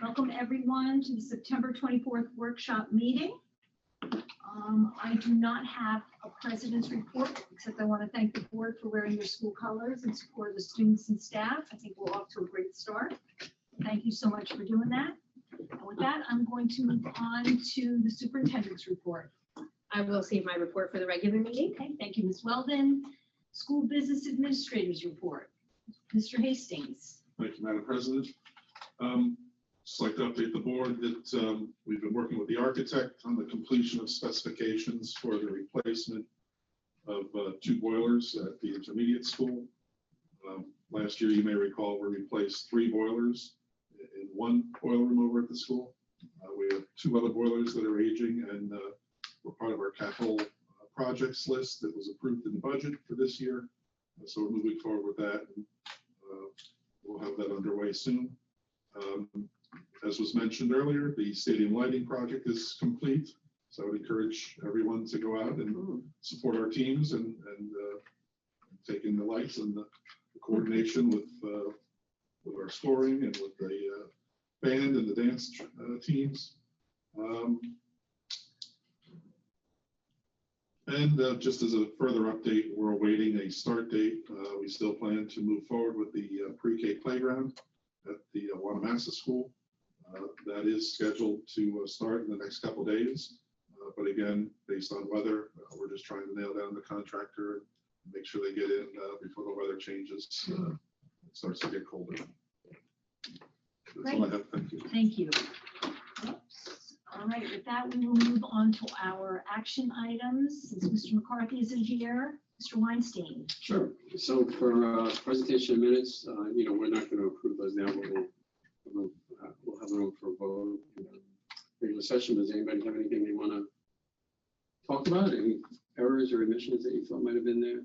Welcome everyone to the September 24th workshop meeting. I do not have a president's report, except I want to thank the board for wearing their school colors and support of the students and staff. I think we're off to a great start. Thank you so much for doing that. And with that, I'm going to move on to the superintendent's report. I will save my report for the regular meeting. Okay, thank you, Ms. Weldon. School business administrators report. Mr. Hastings. Thank you, Madam President. Just like to update the board that we've been working with the architect on the completion of specifications for the replacement of 2 boilers at the intermediate school. Last year, you may recall, we replaced 3 boilers in 1 boiler room over at the school. We have 2 other boilers that are aging, and we're part of our capital projects list that was approved in the budget for this year. So we're moving forward with that. And, we'll have that underway soon. As was mentioned earlier, the stadium lighting project is complete. So I would encourage everyone to go out and support our teams and take in the lights and the coordination with our scoring and with the band and the dance teams. Just as a further update, we're awaiting a start date. We still plan to move forward with the pre-K playground at the Wanamassa School. That is scheduled to start in the next couple of days. But again, based on weather, we're just trying to nail down the contractor and make sure they get in before the weather changes. It starts to get colder. That's all I have. Thank you. Thank you. All right, with that, we will move on to our action items. Since Mr. McCarthy isn't here, Mr. Weinstein. Sure. So for presentation of minutes, we're not going to approve those now, but we'll have room for a vote in the regular session. Does anybody have anything they want to talk about? Any errors or omissions that you thought might have been there?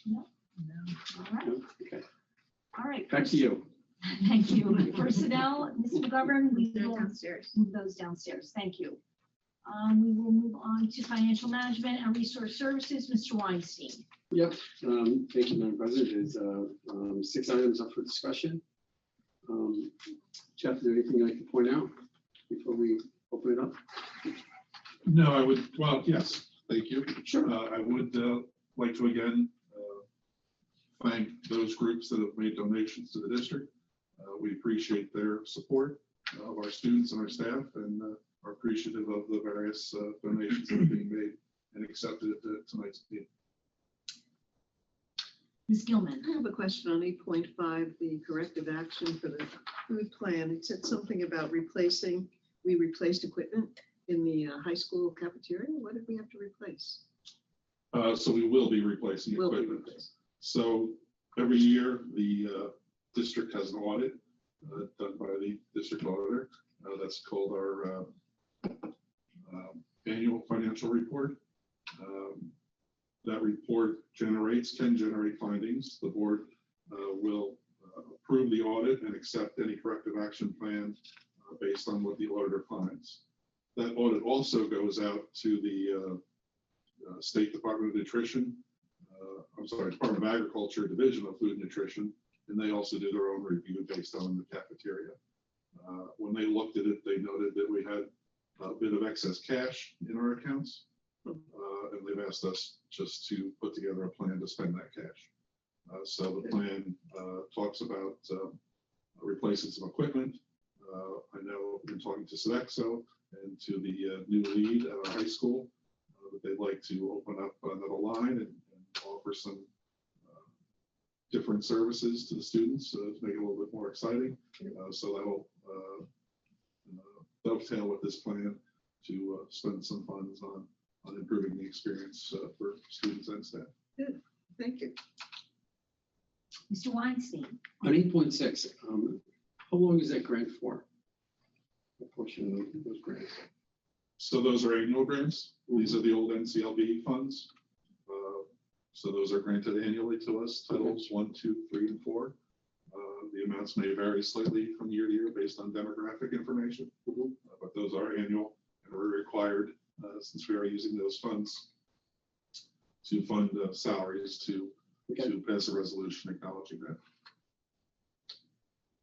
No. All right. No? Okay. All right. Back to you. Thank you. Personnel, Ms. McGovern, we They're will downstairs. move those downstairs. Thank you. We will move on to financial management and resource services. Mr. Weinstein. Yep. Thank you, Madam President. There's 6 items up for discussion. Jeff, is there anything you'd like to point out before we open it up? No, I would. Well, yes. Thank you. Sure. I would like to again thank those groups that have made donations to the district. We appreciate their support of our students and our staff, and are appreciative of the various donations that are being made and accepted at tonight's meeting. Ms. Gilman. I have a question on 8.5, the corrective action for the food plan. It said something about we replaced equipment in the high school cafeteria. What did we have to replace? So we will be replacing equipment. So every year the district has an audit done by the district auditor. That's called our annual financial report. That report can generate findings. The board will approve the audit and accept any corrective action plan based on what the auditor finds. That audit also goes out to the State Department of Nutrition, Department of Agriculture, Division of Food and Nutrition, and they also do their own review based on the cafeteria. When they looked at it, they noted that we had a bit of excess cash in our accounts, and they've asked us just to put together a plan to spend that cash. So the plan talks about replacing some equipment. I know I've been talking to Sodexo and to the new lead at our high school that they'd like to open up another line and offer some different services to the students to make it a little bit more exciting. So that'll dovetail with this plan to spend some funds on improving the experience for students and staff. Good, thank you. Mr. Weinstein. On 8.6, how long is that grant for? A portion of those grants. So those are annual grants. These are the old NCLB funds. So those are granted annually to us, titles 1, 2, 3, and 4. The amounts may vary slightly from year to year based on demographic information, but those are annual, and we're required, since we are using those funds, to fund salaries to pass a resolution acknowledging that.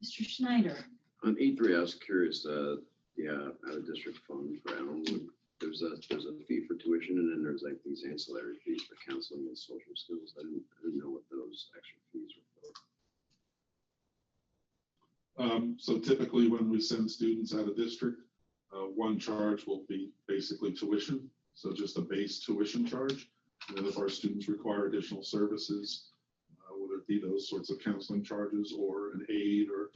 Mr. Schneider. On E3, I was curious, out of district fund for Allenwood, there's a fee for tuition and then there's like these ancillary fees for counseling and social skills. I didn't know what those extra fees were for. So typically when we send students out of district, one charge will be basically tuition. So just a base tuition charge. And then if our students require additional services, whether it be those sorts of counseling charges or an aid or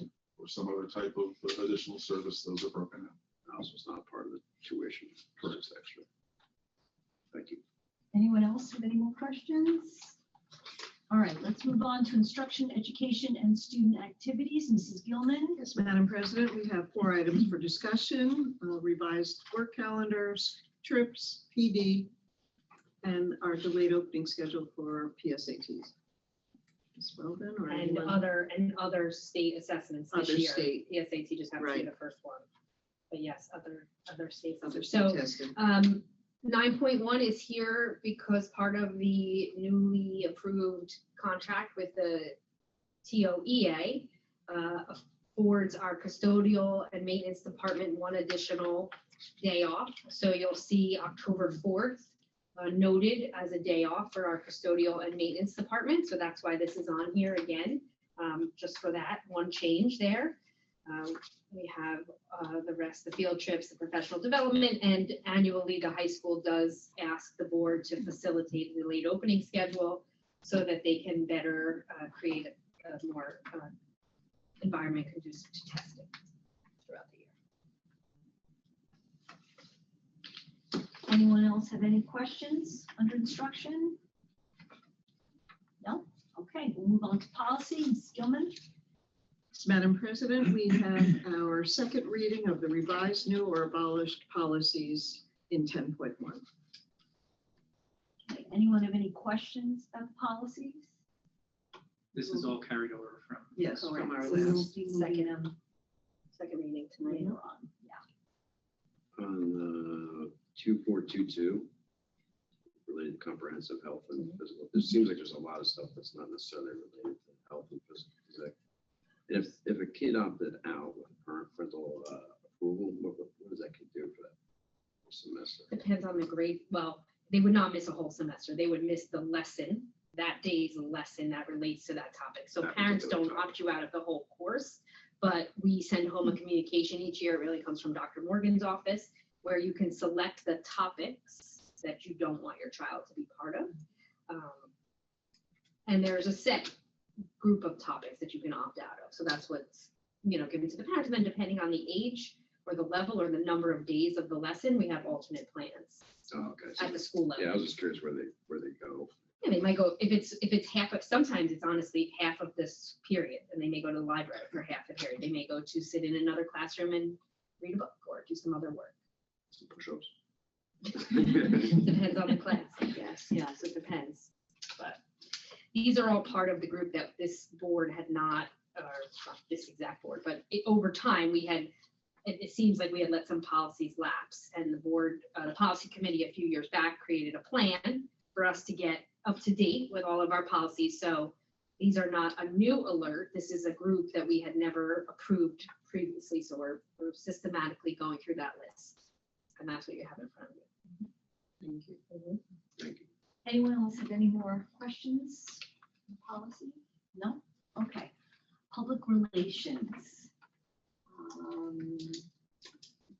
some other type of additional service, those are broken out. Also, it's not part of the tuition, it's just extra. Thank you. Anyone else have any more questions? All right, let's move on to instruction, education, and student activities. Mrs. Gilman? Yes, Madam President, we have 4 items for discussion, revised work calendars, trips, PD, and our delayed opening schedule for PSATs. As well then, or And anyone? other state assessments this Other year. state. PSAT just happened to be Right. the first one. But yes, other states. Other So, state testing. 9.1 is here because part of the newly approved contract with the TOEA affords our custodial and maintenance department one additional day off. So you'll see October 4th noted as a day off for our custodial and maintenance department. So that's why this is on here again, just for that one change there. We have the rest, the field trips, the professional development, and annually the high school does ask the board to facilitate the late opening schedule so that they can better create a more environment conducive to testing throughout the year. Anyone else have any questions under instruction? No? Okay, we'll move on to policy. Mrs. Gilman? Madam President, we have our second reading of the revised, new, or abolished policies in 10.1. Okay, anyone have any questions about the policies? This is all carried over from. Yes, from our So we'll last. be moving them Second reading tonight. later on. Yeah. On 2422, related to comprehensive health and physical, it seems like there's a lot of stuff that's not necessarily related to health and physical. If a kid opted out with parental approval, what does that kid do for that semester? Depends on the grade. Well, they would not miss a whole semester. They would miss the lesson, that day's lesson that relates to that topic. So That parents particular don't topic. opt you out of the whole course, but we send home a communication each year. It really comes from Dr. Morgan's office, where you can select the topics that you don't want your child to be part of. And there's a set group of topics that you can opt out of. So that's what's, given to the parents. And then depending on the age or the level or the number of days of the lesson, we have alternate plans Oh, okay. So, at the school level. yeah, I was just curious where they go. Yeah, they might go, if it's half of, sometimes it's honestly half of this period, and they may go to the library for half the period. They may go to sit in another classroom and read a book or do some other work. Some push-ups. Depends on the class, I guess. Yes, it depends. But these are all part of the group that this board had not, or not this exact board, but over time, it seems like we had let some policies lapse, and the board, the policy committee a few years back created a plan for us to get up to date with all of our policies. So these are not a new alert. This is a group that we had never approved previously. So we're systematically going through that list. And that's what you have in front of you. Thank you. Thank you. Anyone else have any more questions on policy? No? Okay. Public relations.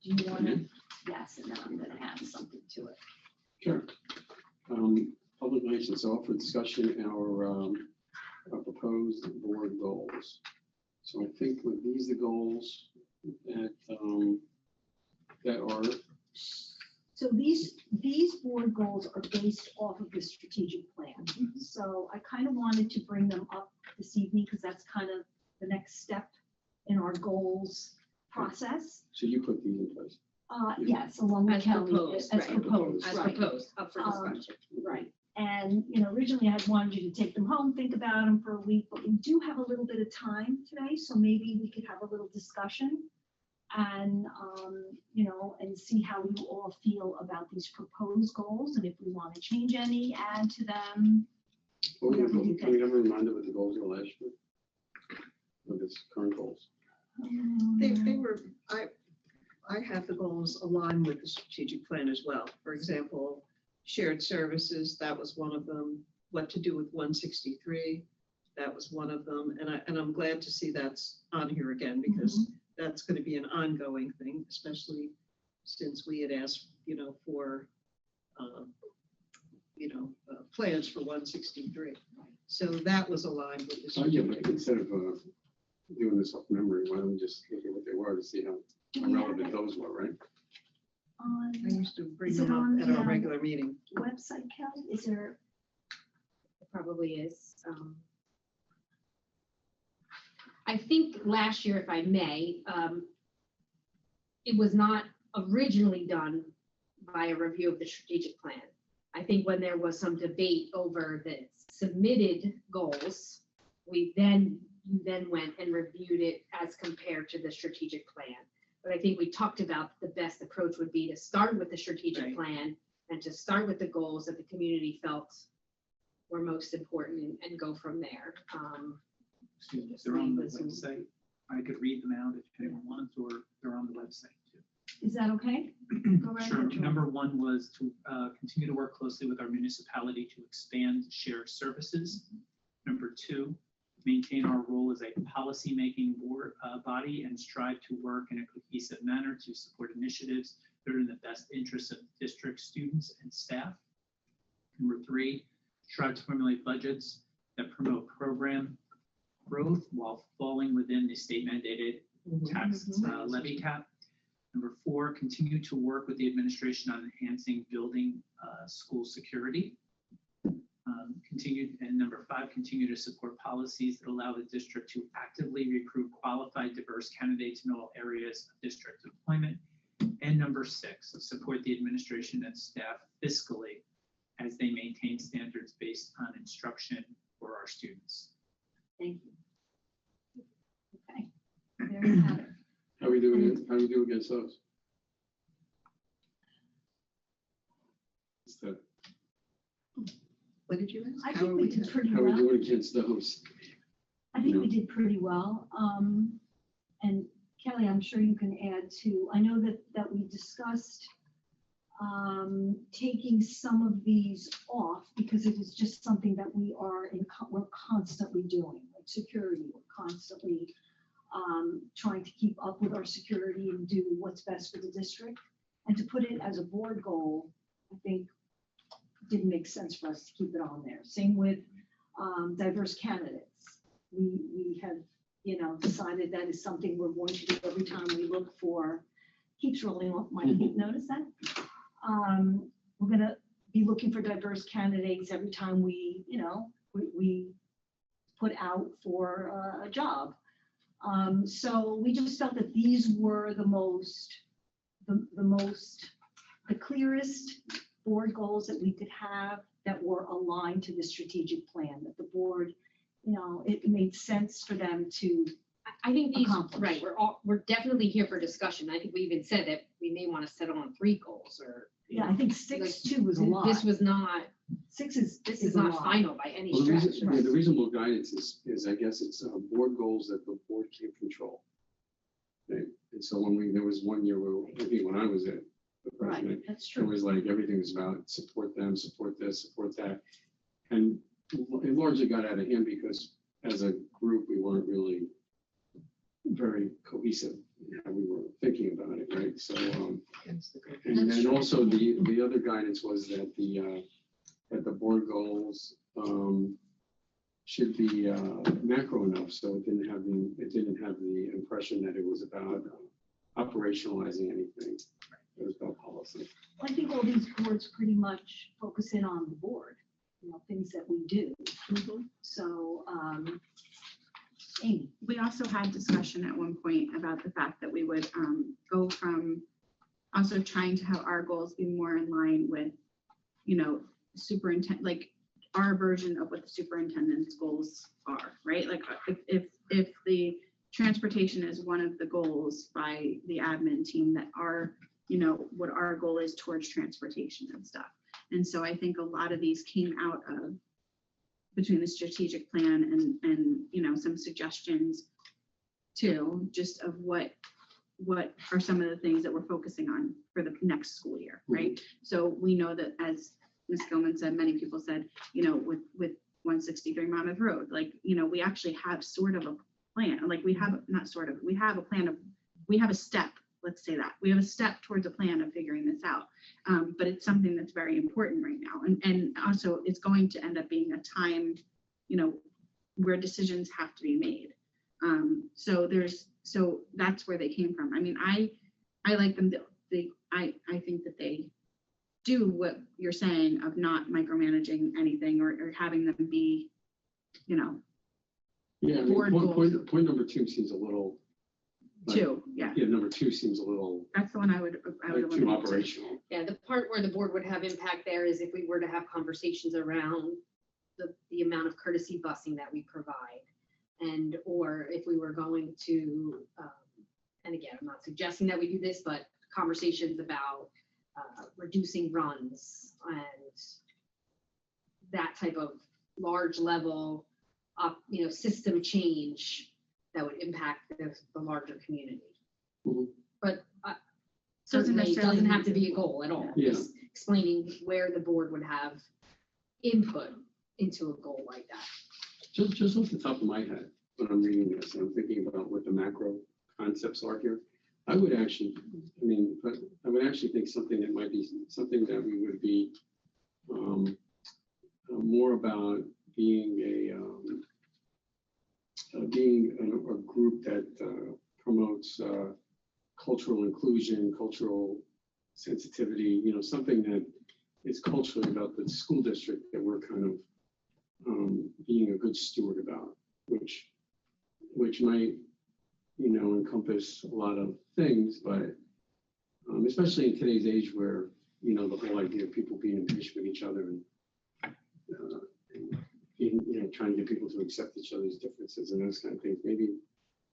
Do you want to? Yes, and then I'm going to add something to it. Sure. Public relations, so for discussion, our proposed board goals. So I think with these, the goals that are, So these board goals are based off of the strategic plan. So I kind of wanted to bring them up this evening because that's kind of the next step in our goals process. so you put these in place. Yes, along with As Kelly, proposed, as right. proposed, As right. proposed, up for discussion. Right. And, originally I had wanted you to take them home, think about them for a week, but we do have a little bit of time today, so maybe we could have a little discussion and, and see how you all feel about these proposed goals, and if we want to change any, add to them. Well, Whatever you can we have a reminder what the goals are last year? With its current goals? They were, I have the goals aligned with the strategic plan as well. For example, shared services, that was one of them. What to do with 163, that was one of them. And I'm glad to see that's on here again, because that's going to be an ongoing thing, especially since we had asked, for, plans for 163. So that was aligned with the So yeah, strategic. but instead of doing this off memory, why don't we just look at what they were to see how Do we have relevant it those were, right? on I used to bring Is it them on up at the, our regular meeting. website, Kelly? Is there, It probably is. I think last year, if I may, it was not originally done by a review of the strategic plan. I think when there was some debate over the submitted goals, you then went and reviewed it as compared to the strategic plan. But I think we talked about the best approach would be to start with the strategic Right. plan and to start with the goals that the community felt were most important and go from there. Excuse me, they're on the website. I could read them out if anyone wants, or they're on the website too. is that okay? Go right Sure. ahead, Joel. Number one was to continue to work closely with our municipality to expand shared services. Number two, maintain our role as a policy-making board body and strive to work in a cohesive manner to support initiatives that are in the best interests of district students and staff. Number three, strive to formulate budgets that promote program growth while falling within the state mandated tax levy cap. Number four, continue to work with the administration on enhancing building school security. Number five, continue to support policies that allow the district to actively recruit qualified, diverse candidates in all areas of district employment. And number six, support the administration and staff fiscally as they maintain standards based on instruction for our students. Thank you. Okay, there you have it. How we do against those? Is that, What did you ask? I How think are we we did doing? pretty how we well. doing against those? I think we did pretty well. And Kelly, I'm sure you can add to, I know that we discussed taking some of these off because it is just something that we're constantly doing, like security, we're constantly trying to keep up with our security and do what's best for the district. And to put it as a board goal, I think didn't make sense for us to keep it on there. Same with diverse candidates. We have, decided that is something we're going to do every time we look for, keeps rolling off my feet, notice that? We're gonna be looking for diverse candidates every time we put out for a job. So we just felt that these were the clearest board goals that we could have that were aligned to the strategic plan, that the board, it made sense for them to, I think these, Accomplish. right, we're definitely here for discussion. I think we even said that we may want to settle on 3 goals or. I think 6.2 was a lot. This was not, 6 is. this is is a not lot. final by any Well, the stretch. reason- yeah, the reasonable guidance is I guess it's board goals that the board can't control. Right? And so there was one year where, I think when I was the president, Right, that's it true. was like everything was about support them, support this, support that. And it largely got out of hand because as a group, we weren't really very cohesive in how we were thinking about it, right? So, and then also the other guidance was that the board goals should be macro enough, so it didn't have the impression that it was about operationalizing anything. It was about policy. I think all these boards pretty much focus in on the board, things that we do. So, Amy, We also had discussion at one point about the fact that we would go from also trying to have our goals be more in line with, superintendent, like our version of what the superintendent's goals are, right? Like if the transportation is one of the goals by the admin team, that what our goal is towards transportation and stuff. And so I think a lot of these came out of between the strategic plan and some suggestions too, just of what are some of the things that we're focusing on for the next school year, right? So we know that, as Ms. Gilman said, many people said, you know, with 163 Monmouth Road, like, you know, we actually have sort of a plan, like we have, not sort of, we have a plan of, we have a step, let's say that. We have a step towards a plan of figuring this out. But it's something that's very important right now. And also it's going to end up being a time, you know, where decisions have to be made. So that's where they came from. I mean, I like them. I think that they do what you're saying of not micromanaging anything or having them be, you know, Yeah, I mean, Board goals. point number 2 seems a little. like- two. Yeah, Yeah, number 2 seems a little that's the one I would like, too eliminate too. operational. Yeah, the part where the board would have impact there is if we were to have conversations around the amount of courtesy busing that we provide. And, or if we were going to, and again, I'm not suggesting that we do this, but conversations about reducing runs and that type of large level you know, system change that would impact the larger community. Mhm. But Doesn't certainly it necessarily doesn't have need to be a goal at all. Yeah. Just explaining where the board would have input into a goal like that. Just off the top of my head, when I'm reading this, and I'm thinking about what the macro concepts are here, I would actually, I would actually think something that might be something that we would be more about being a group that promotes cultural inclusion, cultural sensitivity, you know, something that is culturally about the school district that we're kind of being a good steward about, which might, you know, encompass a lot of things, but especially in today's age where, you know, the whole idea of people being impatient with each other and being, you know, trying to get people to accept each other's differences and those kind of things. Maybe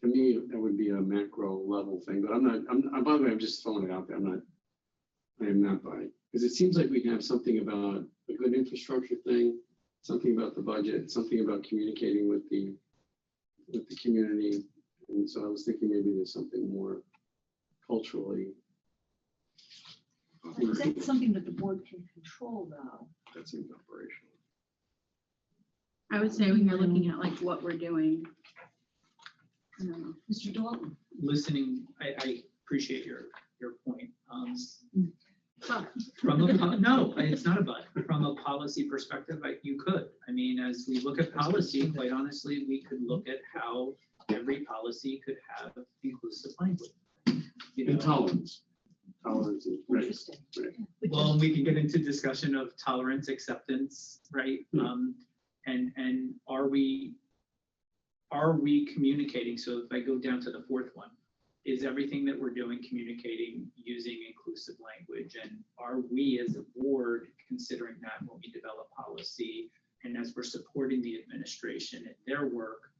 to me, that would be a macro level thing, but by the way, I'm just throwing it out there. I am not by, because it seems like we have something about a good infrastructure thing, something about the budget, something about communicating with the community. And so I was thinking maybe there's something more culturally. Is that something that the board can control, though? That seems operational. I would say when you're looking at like what we're doing. I don't know. Mr. Dalton? Listening, I appreciate your point. But No, it's not a but. From a policy perspective, you could. I mean, as we look at policy, quite honestly, we could look at how every policy could have inclusive language. You know, Intolerance. Tolerance is right. Interesting. Right. well, we can get into discussion of tolerance, acceptance, right? And are we communicating? So if I go down to the fourth one, is everything that we're doing communicating using inclusive language? And are we as a board considering that when we develop policy and as we're supporting the administration in their work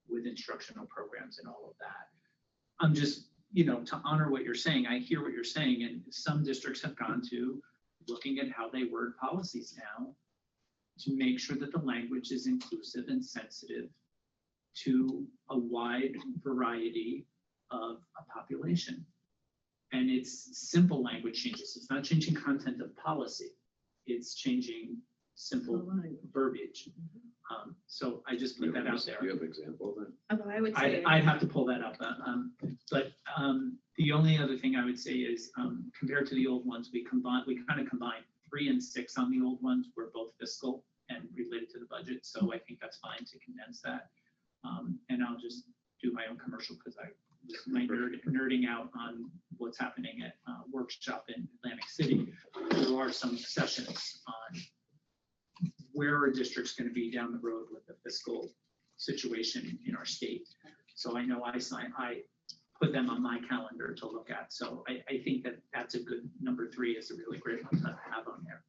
with instructional programs and all of that? I'm just, you know, to honor what you're saying, I hear what you're saying, and some districts have gone to looking at how they word policies now to make sure that the language is inclusive and sensitive to a wide variety of a population. And it's simple language changes. It's not changing content of policy. It's changing simple verbiage. So I just put that out there. Do you have an example then? Although I would say. I'd have to pull that up. But the only other thing I would say is compared to the old ones, we kind of combined 3 and 6 on the old ones were both fiscal and related to the budget. So I think that's fine to condense that. And I'll just do my own commercial because I was nerding out on what's happening at workshop in Atlantic City. There are some sessions on where our district's going to be down the road with the fiscal situation in our state. So I know I put them on my calendar to look at. So I think that that's a good number 3 is a really great one to have on there.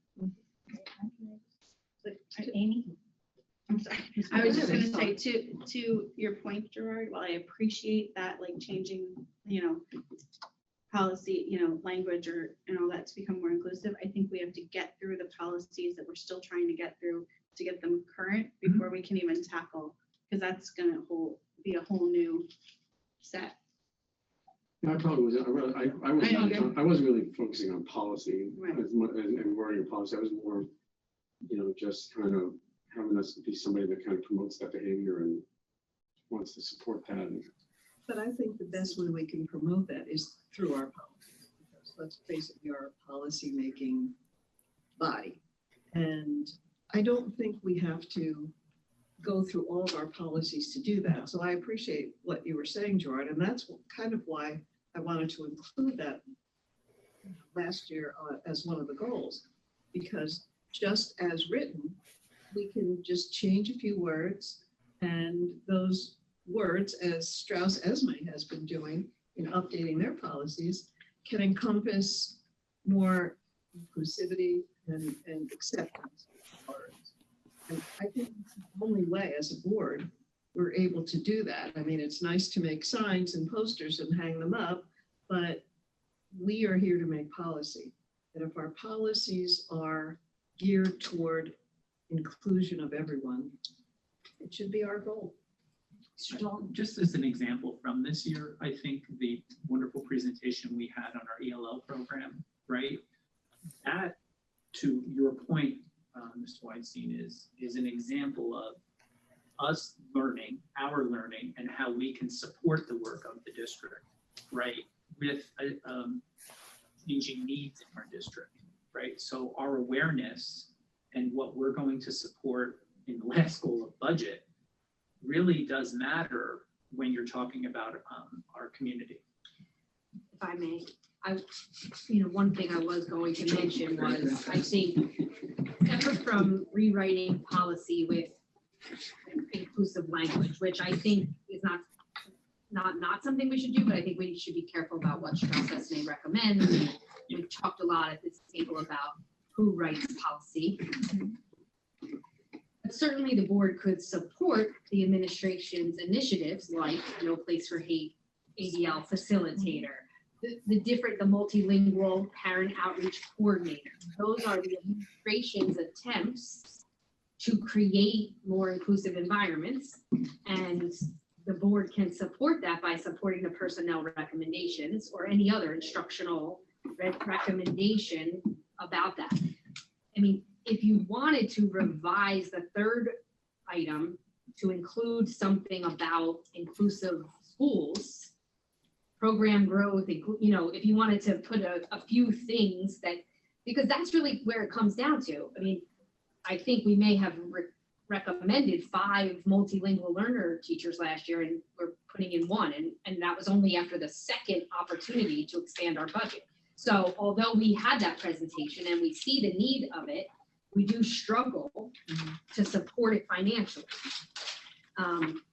Amy? I'm sorry. I was just gonna say to your point, Gerard, while I appreciate that, like changing, you know, policy, you know, language and all that to become more inclusive, I think we have to get through the policies that we're still trying to get through to get them current before we can even tackle, because that's gonna hold be a whole new set. I probably was, I wasn't really focusing on policy Right. as much and wording policy. I was more, just kind of having us be somebody that kind of promotes that behavior and wants to support that. But I think the best way we can promote that is through our policies. Because let's face it, we are a policy-making body. And I don't think we have to go through all of our policies to do that. So I appreciate what you were saying, Gerard, and that's kind of why I wanted to include that last year as one of the goals. Because just as written, we can just change a few words, and those words, as Strauss Esme has been doing in updating their policies, can encompass more inclusivity and acceptance of words. And I think it's the only way as a board we're able to do that. I mean, it's nice to make signs and posters and hang them up, but we are here to make policy. And if our policies are geared toward inclusion of everyone, it should be our goal. Just as an example from this year, I think the wonderful presentation we had on our ELL program, right? That, to your point, Mr. Weinstein, is an example of us learning, our learning, and how we can support the work of the district, right? With changing needs in our district, right? So our awareness and what we're going to support in the last goal of budget really does matter when you're talking about our community. If I may, one thing I was going to mention was, I think, separate from rewriting policy with inclusive language, which I think is not something we should do, but I think we should be careful about what Strauss Esme recommends. We've talked a lot at this table about who writes policy. But certainly the board could support the administration's initiatives like No Place for Hate, ADL facilitator, the multilingual parent outreach coordinator. Those are the administration's attempts to create more inclusive environments, and the board can support that by supporting the personnel recommendations or any other instructional recommendation about that. I mean, if you wanted to revise the third item to include something about inclusive schools, program growth, if you wanted to put a few things that, because that's really where it comes down to. I mean, I think we may have recommended 5 multilingual learner teachers last year, and we're putting in 1, and that was only after the second opportunity to expand our budget. So although we had that presentation and we see the need of it, we do struggle to support it financially.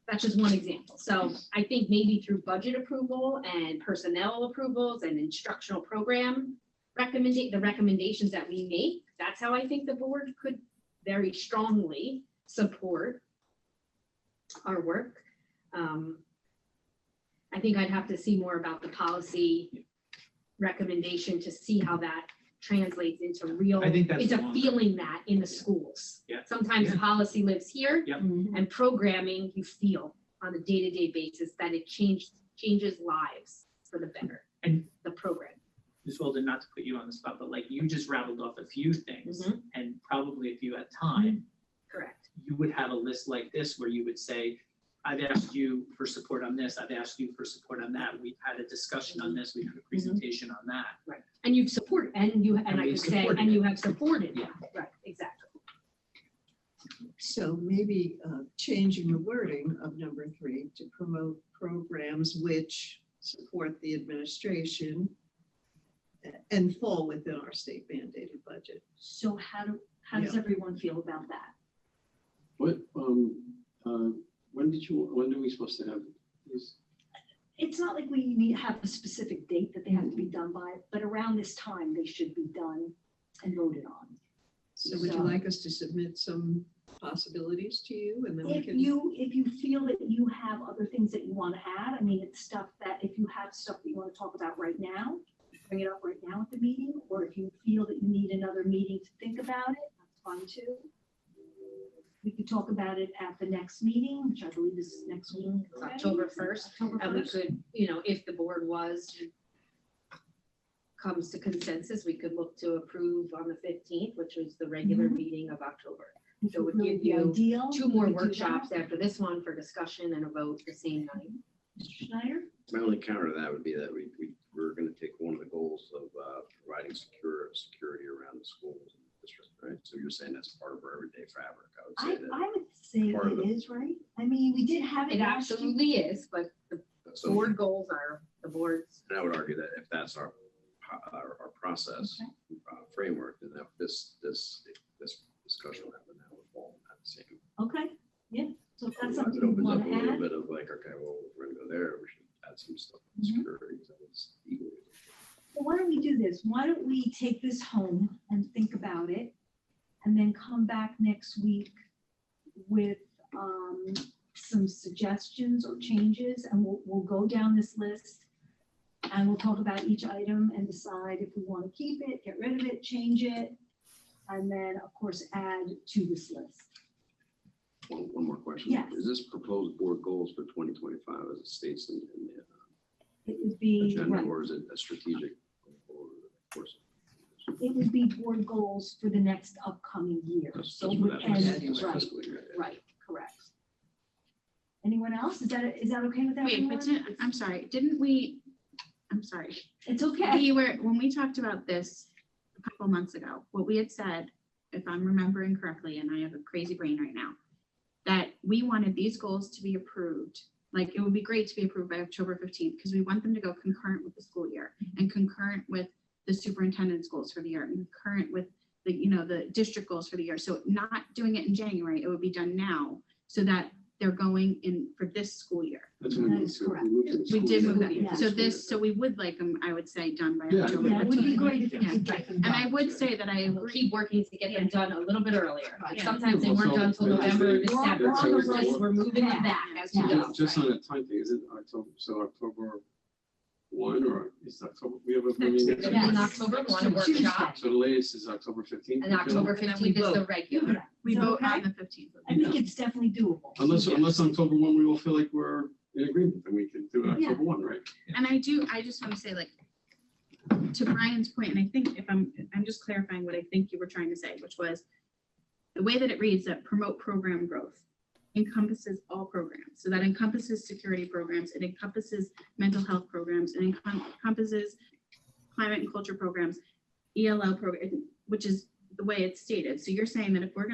That's just one example. So I think maybe through budget approval and personnel approvals and instructional program the recommendations that we make, that's how I think the board could very strongly support our work. I think I'd have to see more about the policy recommendation to see how that translates into real, I think that's into long. feeling that in the schools. Yeah. Sometimes Yeah. policy lives here, Yep. and programming you feel on a day-to-day basis that it changes lives for the better. And- the program. Ms. Walden, not to put you on the spot, but like you just rattled off a few things, Mhm. and probably if you had time, Correct. you would have a list like this where you would say, I've asked you for support on this, I've asked you for support on that, we've had a discussion on this, we had a presentation on that. Right. And you've supported, and I we've could say, supported and it. you have supported. Yeah. Right, exactly. So maybe changing the wording of number 3 to promote programs which support the administration and fall within our state mandated budget. So how does everyone feel about that? What, when are we supposed to have these? It's not like we need to have a specific date that they have to be done by, but around this time, they should be done and voted on. So would you like us to submit some possibilities to you and then we If can? you feel that you have other things that you want to add, I mean, it's stuff that if you have stuff that you want to talk about right now, bring it up right now at the meeting, or if you feel that you need another meeting to think about it, that's fine too. We could talk about it at the next meeting, which I believe is next week. It's October 1st. October And we 1st. could, if the board comes to consensus, we could look to approve on the 15th, which was the regular Mhm. meeting of October. Which So would would really give be you ideal. 2 more We could do that. workshops after this one for discussion and a vote the same night. Mr. Schneider? My only counter to that would be that we're gonna take one of the goals of providing security around the schools in the district, right? So you're saying that's part of our everyday fabric. I would say that. I would say part of it the- is, right? I mean, we did have it It last year. absolutely is, but the that's board goals are the board's. And I would argue that if that's our process framework, then that this discussion would fall in that same. Okay, yeah, so if that's Otherwise, something it you opens want up a to little add. bit of like, okay, well, we're gonna go there, we should add some stuff on Mhm. security. So it's equally. Well, why don't we do this? Why don't we take this home and think about it? And then come back next week with some suggestions or changes, and we'll go down this list. And we'll talk about each item and decide if we want to keep it, get rid of it, change it. And then, of course, add to this list. One more question. Yes. Is this proposed board goals for 2025 as it states in the It would be, agenda, right, or is it a strategic goal over the course of- it would be board goals for the next upcoming year. That's So what it would that end, means, right, fiscal year. right, correct. Anyone else? Is that okay with Wait, everyone? but I'm sorry, didn't we, I'm sorry. It's okay. When we talked about this a couple months ago, what we had said, if I'm remembering correctly, and I have a crazy brain right now, that we wanted these goals to be approved. Like, it would be great to be approved by October 15th, because we want them to go concurrent with the school year and concurrent with the superintendent's goals for the year and concurrent with the district goals for the year. So not doing it in January, it would be done now so that they're going in for this school year. That's what we That moved is to. correct. moved to the We school did year. move that. Yeah. So we would like them, I would say, done by Yeah. October. Yeah, it would be 15th. great if we Yeah. could get them And I done. would say that I We'll agree. keep working to get them done a little bit earlier. Like Yeah. sometimes they Yeah, weren't so done till maybe November, they- December. We're on the So right we're moving them path. back as we Yeah. go. Just on a time thing, is it October, so October 1 or is October, we have a meeting next In week? Yes. October, one workshop, Tuesday. So the latest is October 15th? and October And then we 15th is the vote. regular. Yeah. We Is that vote on okay? the 15th. I think it's definitely doable. Unless October 1, we all feel like we're in agreement, then we can do Yeah. October 1, right? And I just want to say, like, to Brian's point, and I think if I'm just clarifying what I think you were trying to say, which was the way that it reads, that promote program growth encompasses all programs. So that encompasses security programs, it encompasses mental health programs, it encompasses climate and culture programs, ELL program, which is the way it's stated. So you're saying that if we're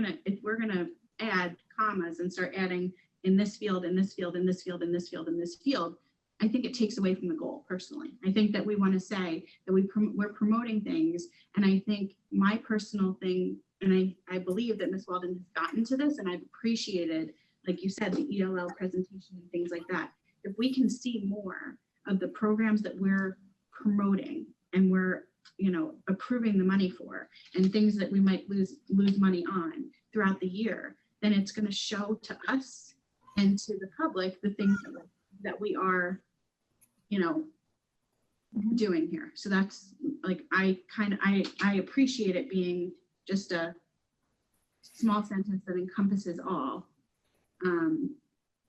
gonna add commas and start adding in this field, in this field, in this field, in this field, in this field, I think it takes away from the goal personally. I think that we want to say that we're promoting things. And I think my personal thing, and I believe that Ms. Walden has gotten to this, and I've appreciated, like you said, the ELL presentation and things like that. If we can see more of the programs that we're promoting and we're, approving the money for, and things that we might lose money on throughout the year, then it's going to show to us and to the public the things that we are, doing here. So that's like, I appreciate it being just a small sentence that encompasses all. I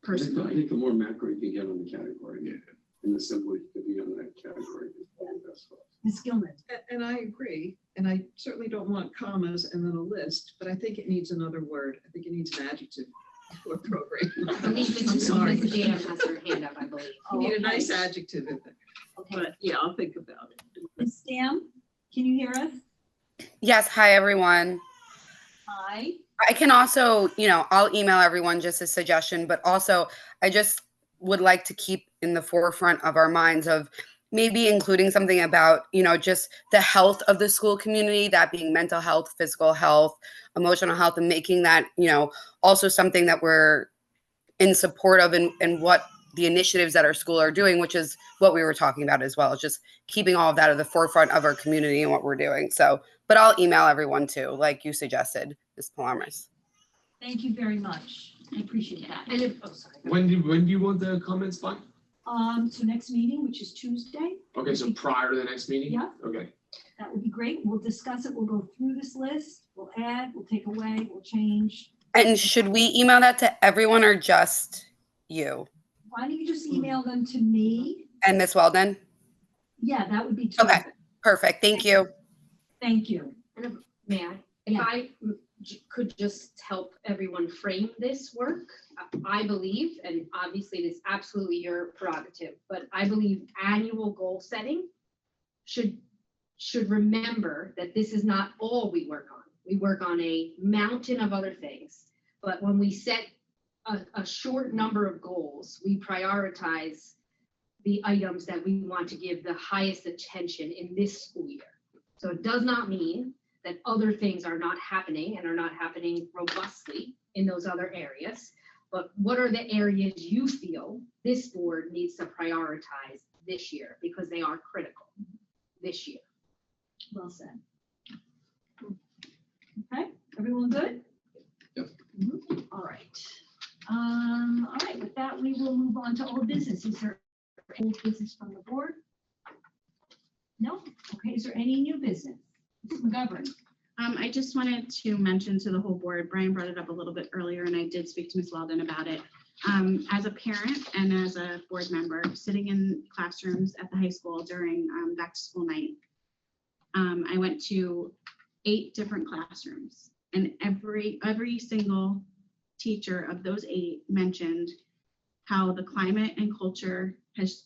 Personally, think the more macro you can get on the category, and the simpler you can be on that category, is probably best for us. Ms. Gilman? And I agree, and I certainly don't want commas and then a list, but I think it needs another word. I think it needs an adjective for a program. I think I'm sorry. Ms. Dan has her hand up, I believe. You need a Okay. nice adjective in there, Okay. but yeah, I'll think about it. Ms. Stam, can you hear us? Yes, hi everyone. Hi. I can also, I'll email everyone just a suggestion, but also I just would like to keep in the forefront of our minds of maybe including something about, just the health of the school community, that being mental health, physical health, emotional health, and making that, also something that we're in support of and what the initiatives that our school are doing, which is what we were talking about as well, just keeping all of that at the forefront of our community and what we're doing. So, but I'll email everyone too, like you suggested, Ms. Palomares. Thank you very much. I appreciate that. And if, sorry. When do you want the comments by? So next meeting, which is Tuesday, Okay, so prior to the next meeting? Yeah. Okay. that would be great. We'll discuss it. We'll go through this list. We'll add, we'll take away, we'll change. And should we email that to everyone or just you Why don't you just email them to me? and Miss Weldon? Yeah, that would be Okay. terrific. Perfect. Thank you. Thank you. May I? If Yeah. I could just help everyone frame this work, I believe, and obviously it is absolutely your prerogative, but I believe annual goal setting should remember that this is not all we work on. We work on a mountain of other things, but when we set a short number of goals, we prioritize the items that we want to give the highest attention in this school year. So it does not mean that other things are not happening and are not happening robustly in those other areas. But what are the areas you feel this board needs to prioritize this year because they are critical this year? Well said. Okay, everyone good? Yep. Mhm. All right. All right, with that, we will move on to old business. Is there any business from the board? No? Okay, is there any new business? Ms. McGovern? I just wanted to mention to the whole board, Brian brought it up a little bit earlier, and I did speak to Ms. Weldon about it. As a parent and as a board member, sitting in classrooms at the high school during back to school night, I went to 8 different classrooms, and every single teacher of those 8 mentioned how the climate and culture has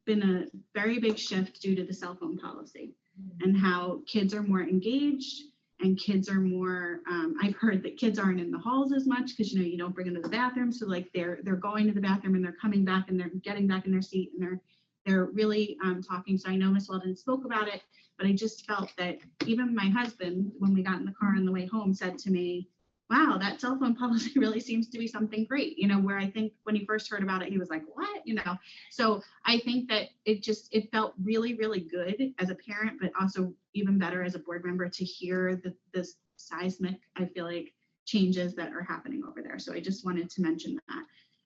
been a very big shift due to the cell phone policy, and how kids are more engaged and kids are more, I've heard that kids aren't in the halls as much because, you know, you don't bring them to the bathroom. So like they're going to the bathroom and they're coming back and they're getting back in their seat and they're really talking. So I know Ms. Weldon spoke about it, but I just felt that even my husband, when we got in the car on the way home, said to me, wow, that cell phone policy really seems to be something great, you know, where I think when he first heard about it, he was like, what, you know? So I think that it felt really, really good as a parent, but also even better as a board member to hear the seismic, I feel like, changes that are happening over there. So I just wanted to mention that.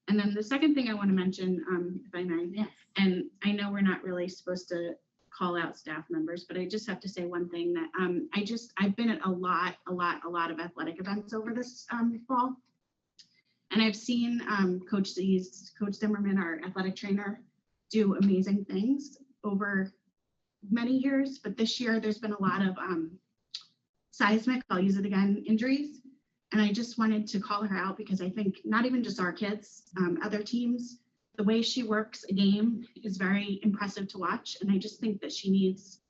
And then the second thing I want to mention, if I may, Yes. and I know we're not really supposed to call out staff members, but I just have to say one thing that I've been at a lot of athletic events over this fall. And I've seen Coach Zimmerman, our athletic trainer, do amazing things over many years. But this year there's been a lot of seismic, I'll use it again, injuries. And I just wanted to call her out because I think not even just our kids, other teams, the way she works a game is very impressive to watch. And I just think that she needs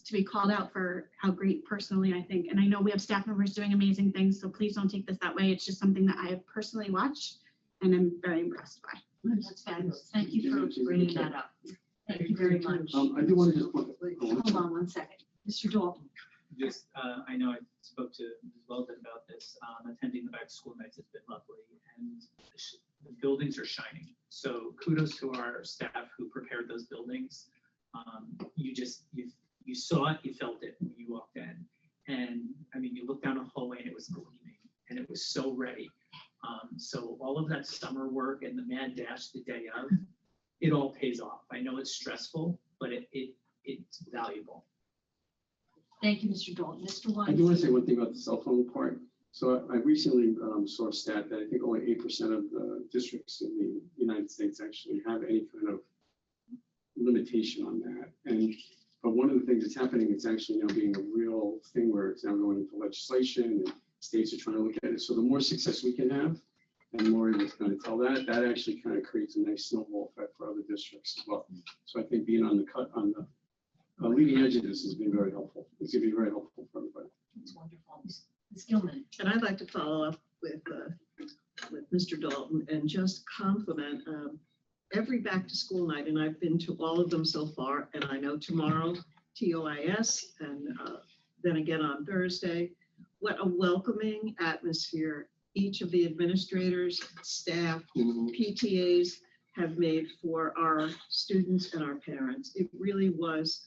to be called out for how great personally, I think. And I know we have staff members doing amazing things, so please don't take this that way. It's just something that I have personally watched and I'm very impressed by. That's fabulous. Thank you for bringing that up. Thank you very much. I do want to just. Hold on one second. Mr. Dalton? Just, I know I spoke to Ms. Weldon about this, attending the back to school nights has been lovely and the buildings are shining. So kudos to our staff who prepared those buildings. You saw it, you felt it when you walked in. And I mean, you looked down a hallway and it was gleaming and it was so ready. So all of that summer work and the mad dash the day of, it all pays off. I know it's stressful, but it's valuable. Thank you, Mr. Dalton. Mr. I do want to say Weinstein? one thing about the cell phone part. So I recently saw a stat that I think only 8% of the districts in the United States actually have any kind of limitation on that. But one of the things that's happening, it's actually now being a real thing where it's now going into legislation and states are trying to look at it. So the more success we can have and more it's going to tell that actually kind of creates a nice snowball effect for other districts as well. So I think being on the leading edge of this has been very helpful. It's going to be very helpful for everybody. It's wonderful. Ms. Gilman? And I'd like to follow up with Mr. Dalton and just compliment every back to school night, and I've been to all of them so far, and I know tomorrow, TOIS, and then again on Thursday. What a welcoming atmosphere each of the administrators, staff, PTAs have made for our students and our parents. It really was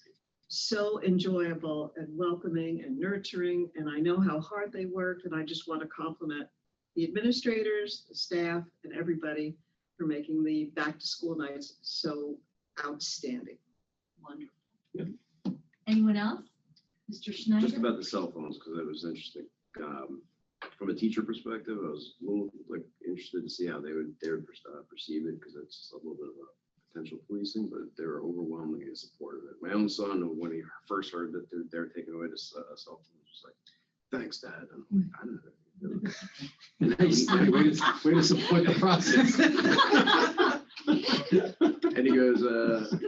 so enjoyable and welcoming and nurturing, and I know how hard they worked, and I just want to compliment the administrators, the staff, and everybody for making the back to school nights so outstanding. Wonderful. Yeah. Anyone else? Mr. Schneider? Just about the cell phones, because that was interesting. from a teacher perspective, I was a little like interested to see how they would perceive it, because it's a little bit of a potential policing, but they were overwhelmingly supportive of it. My own son, when he first heard that they're taking away the cell phone, was just like, "Thanks, Dad." And I'm like, "I don't know." Nice, way to support the process. And he goes,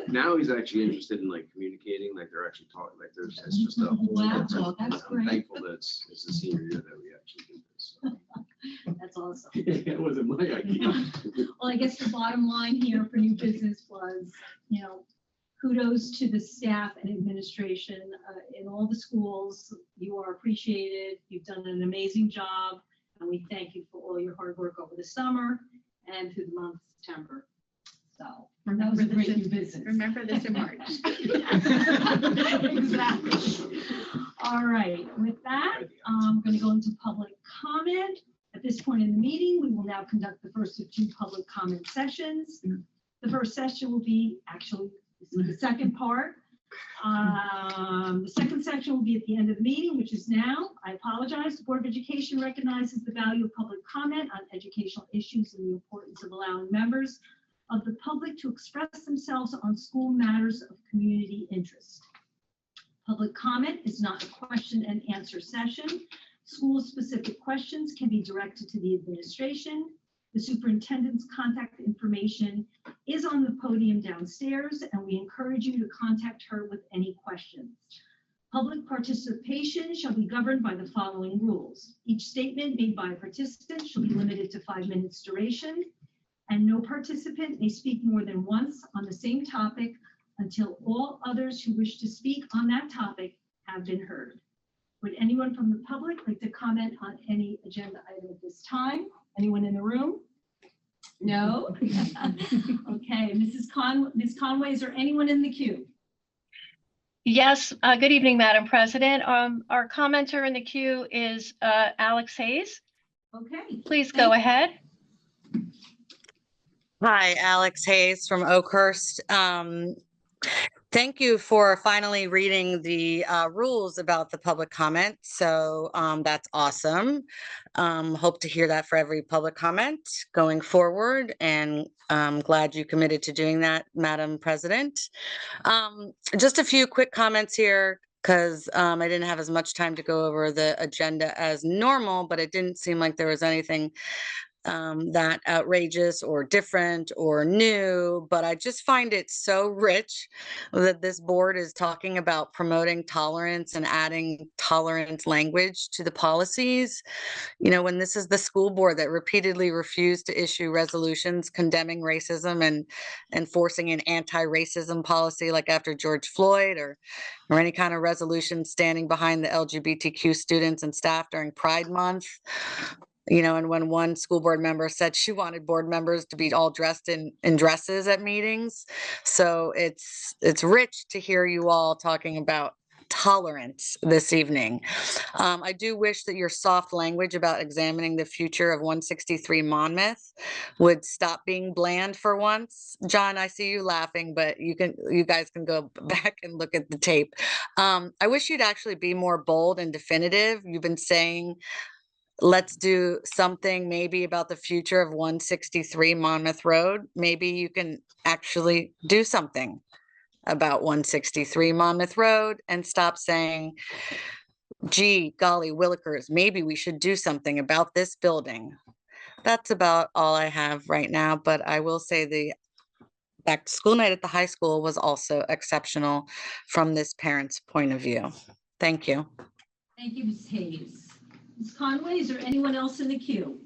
now he's actually interested in like communicating, like they're actually talking, like it's just a whole. Wow, that's I'm great. thankful that it's the senior year that we actually did this. So. That's awesome. It wasn't my idea. Well, I guess the bottom line here for new business was, you know, kudos to the staff and administration in all the schools. You are appreciated. You've done an amazing job. And we thank you for all your hard work over the summer and through the month of September. So that was a great new business. Remember this in March. Exactly. All right, with that, I'm going to go into public comment. At this point in the meeting, we will now conduct the first of 2 public comment sessions. The first session will be, actually, this is the second part. The second section will be at the end of the meeting, which is now. I apologize. The Board of Education recognizes the value of public comment on educational issues and the importance of allowing members of the public to express themselves on school matters of community interest. Public comment is not a question and answer session. School-specific questions can be directed to the administration. The superintendent's contact information is on the podium downstairs, and we encourage you to contact her with any questions. Public participation shall be governed by the following rules. Each statement made by a participant shall be limited to 5 minutes duration, and no participant may speak more than once on the same topic until all others who wish to speak on that topic have been heard. Would anyone from the public like to comment on any agenda item at this time? Anyone in the room? No? Okay, Ms. Conway, is there anyone in the queue? Yes, good evening, Madam President. Our commenter in the queue is Alex Hayes. Okay. Please go ahead. Hi, Alex Hayes from Oakhurst. Thank you for finally reading the rules about the public comment. So that's awesome. Hope to hear that for every public comment going forward. And I'm glad you committed to doing that, Madam President. Just a few quick comments here, because I didn't have as much time to go over the agenda as normal, but it didn't seem like there was anything that outrageous or different or new, but I just find it so rich that this board is talking about promoting tolerance and adding tolerance language to the policies. You know, when this is the school board that repeatedly refused to issue resolutions condemning racism and enforcing an anti-racism policy like after George Floyd, or any kind of resolution standing behind the LGBTQ students and staff during Pride Month. You know, and when one school board member said she wanted board members to be all dressed in dresses at meetings. So it's rich to hear you all talking about tolerance this evening. I do wish that your soft language about examining the future of 163 Monmouth would stop being bland for once. John, I see you laughing, but you guys can go back and look at the tape. I wish you'd actually be more bold and definitive. You've been saying, let's do something maybe about the future of 163 Monmouth Road. Maybe you can actually do something about 163 Monmouth Road and stop saying, gee, golly, Willikers, maybe we should do something about this building. That's about all I have right now, but I will say the back to school night at the high school was also exceptional from this parent's point of view. Thank you. Thank you, Ms. Hayes. Ms. Conway, is there anyone else in the queue?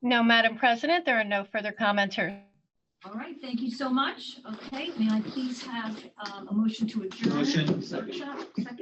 No, Madam President, there are no further commenters. All right, thank you so much. Okay, may I please have a motion to adjourn? Motion. Workshop? Second?